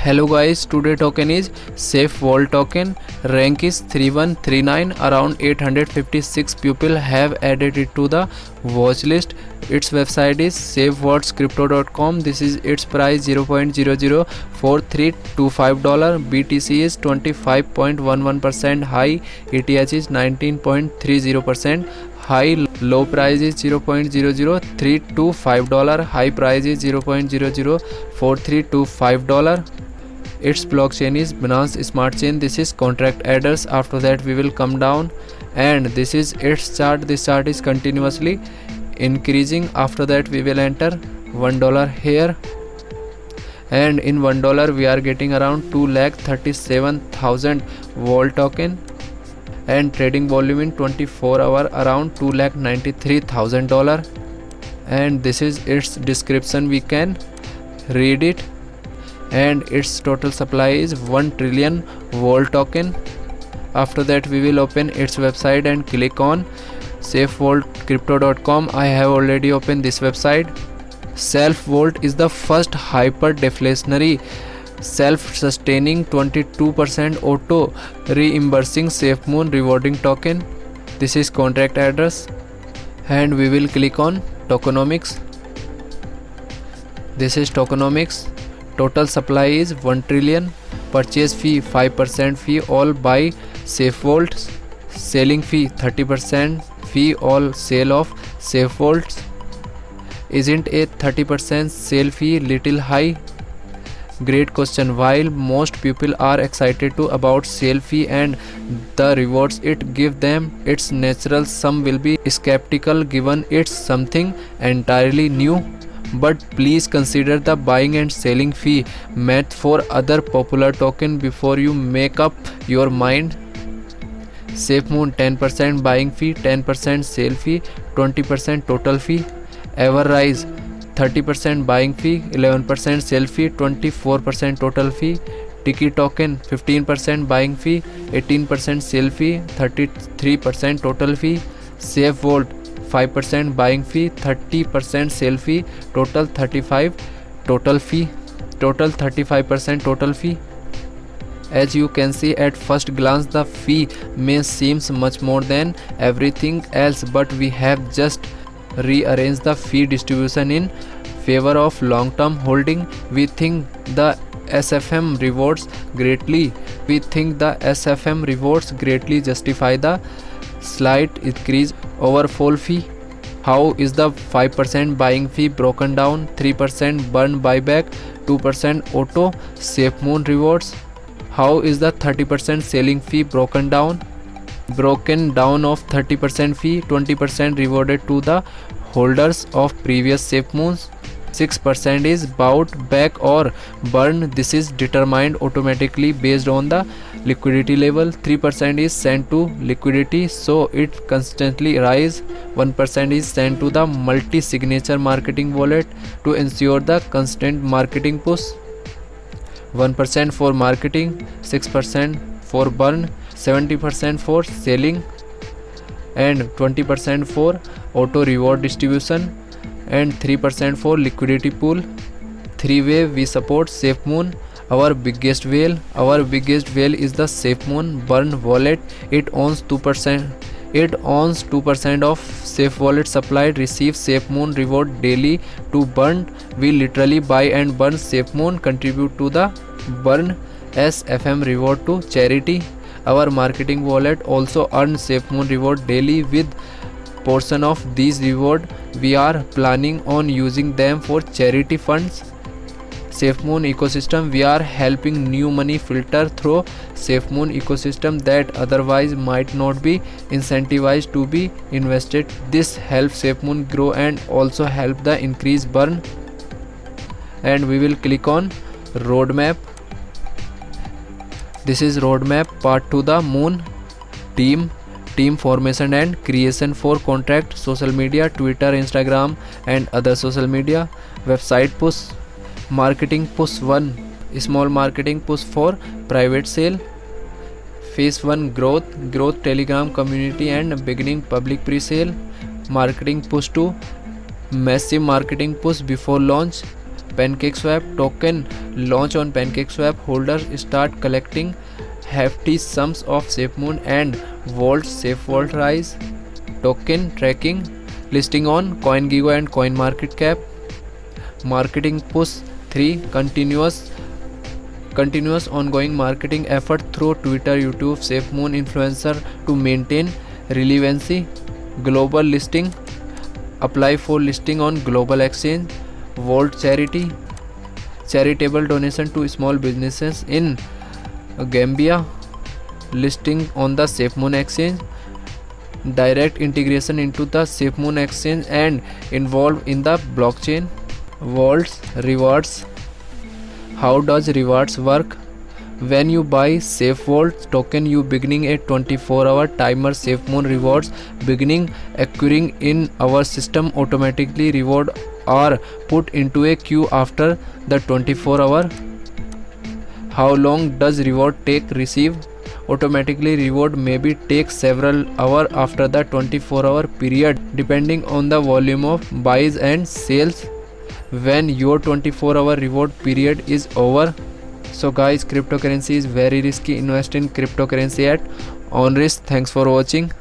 Hello guys, today token is SafeVault token. Rank is 3139. Around 856 people have added it to the watch list. Its website is SafeVaultsCrypto.com. This is its price $0.004325. BTC is 25.11% high. ETH is 19.30% high. Low price is $0.00325. High price is $0.004325. Its blockchain is Binance Smart Chain. This is contract adders. After that we will come down, and this is its chart. This chart is continuously increasing. After that we will enter $1 here, and in $1 we are getting around 2,37,000 Vault token, and trading volume in 24 hour around $2,93,000. and this is its description. We can read it, and its total supply is 1 trillion Vault token. After that we will open its website and click on SafeVaultCrypto.com. I have already opened this website. SafeVault is the first hyper deflationary self-sustaining 22% auto reimbursing SafeMoon rewarding token. This is contract address, and we will click on tokenomics. This is tokenomics. Total supply is 1 trillion. Purchase fee 5% fee all buy SafeVaults. Selling fee 30% fee all sale of SafeVaults. Isn't a 30% sale fee little high? Great question. While most people are excited to about sale fee and the rewards it give them, it's natural some will be skeptical given it's something entirely new. But please consider the buying and selling fee math for other popular token before you make up your mind. SafeMoon 10% buying fee, 10% sale fee, 20% total fee. Everrise 30% buying fee, 11% sale fee, 24% total fee. Tiki token 15% buying fee, 18% sale fee, 33% total fee. SafeVault 5% buying fee, 30% sale fee, total 35 total fee, total 35% total fee. As you can see at first glance, the fee may seems much more than everything else, but we have just rearranged the fee distribution in favor of long-term holding. We think the SFM rewards greatly. Justify the slight increase overfall fee. How is the 5% buying fee broken down? 3% burn buyback, 2% auto SafeMoon rewards. How is the 30% selling fee broken down? Broken down of 30% fee, 20% rewarded to the holders of previous SafeMoons. 6% is bought back or burn. This is determined automatically based on the liquidity level. 3% is sent to liquidity, so it constantly rise. 1% is sent to the multi-signature marketing wallet to ensure the constant marketing push. 1% for marketing, 6% for burn, 70% for selling, and 20% for auto reward distribution, and 3% for liquidity pool. 3-way we support SafeMoon. Our biggest whale is the SafeMoon burn wallet. It owns 2%. It owns 2% of SafeVault supply. Receives SafeMoon reward daily to burn. We literally buy and burn SafeMoon. Contribute to the burn SFM reward to charity. Our marketing wallet also earns SafeMoon reward daily. With portion of these reward we are planning on using them for charity funds. SafeMoon ecosystem, we are helping new money filter through SafeMoon ecosystem that otherwise might not be incentivized to be invested. This helps SafeMoon grow and also help the increase burn. And we will click on roadmap. This is roadmap part to the moon. Team formation and creation for contract, social media, Twitter, Instagram and other social media. Website push, marketing push 1, small marketing push for private sale. Phase 1 growth Telegram community and beginning public pre-sale. Marketing push 2, massive marketing push before launch. PancakeSwap token launch on PancakeSwap. Holders start collecting hefty sums of SafeMoon and Vault's SafeVault Rise token tracking. Listing on CoinGecko and CoinMarketCap. Marketing push 3. Continuous ongoing marketing effort through Twitter, YouTube, SafeMoon influencer to maintain relevancy. Global listing. Apply for listing on global exchange. Vault charity. Charitable donation to small businesses in Gambia. Listing on the SafeMoon exchange. Direct integration into the SafeMoon exchange and involved in the blockchain. Vault's rewards. How does rewards work? When you buy SafeVault token, you beginning a 24-hour timer. SafeMoon rewards beginning accruing in our system automatically. Reward are put into a queue after the 24-hour. How long does reward take receive? Automatically reward maybe take several hours after the 24-hour period depending on the volume of buys and sales. When your 24-hour reward period is over. So guys, cryptocurrency is very risky. Invest in cryptocurrency at OnRisk. Thanks for watching.